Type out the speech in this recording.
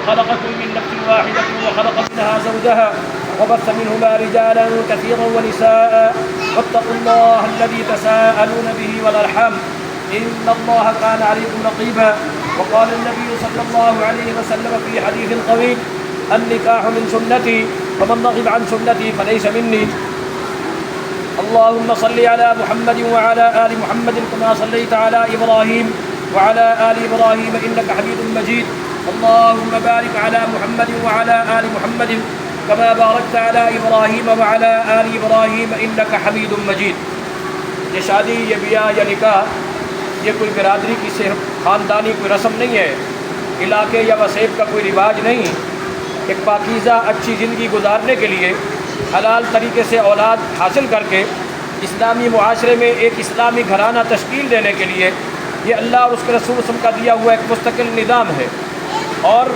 खलक़कुम मिन नफ्सिन वाहिदतिन व खलक़ मिनहा ज़ौजहा वबस्स मिनहुमा रिजालन कसीरन व निसाअ वत्तक़ुल्लाह अल्लज़ी तसाअलून बिही वल अरहम इन्नल्लाह काना अलैकुम रक़ीबा। वक़ाल नबी सल्लल्लाहु अलैहि वसल्लम फ़ी हदीसिन क़वीम अन्निकाहु मिन सुन्नती फमन रग़िब अन सुन्नती फ़लैसा मिन्नी। अल्लाहुम्मा सल्लि अला मुहम्मदिन व अला आलि मुहम्मदिन कमा सल्लैता अला इब्राहीम व अला आलि इब्राहीम इन्नका हमीदुम मजीद। अल्लाहुम्मा बारिक अला मुहम्मदिन व अला आलि मुहम्मदिन कमा बारकता अला इब्राहीम व अला आलि इब्राहीम इन्नका हमीदुम मजीद। ये शादी, ये बियाह या निकाह, ये कोई बिरादरी की से ख़ानदानी कोई रस्म नहीं है, इलाके या वसेब का कोई रिवाज नहीं। एक पाकीज़ा अच्छी ज़िंदगी गुजारने के लिए हलाल तरीके से औलाद हासिल करके इस्लामी मुआशरे में एक इस्लामी घराना तश्कील देने के लिए ये अल्लाह और उसके रसूल का दिया हुआ एक मुस्तकिल निज़ाम है। और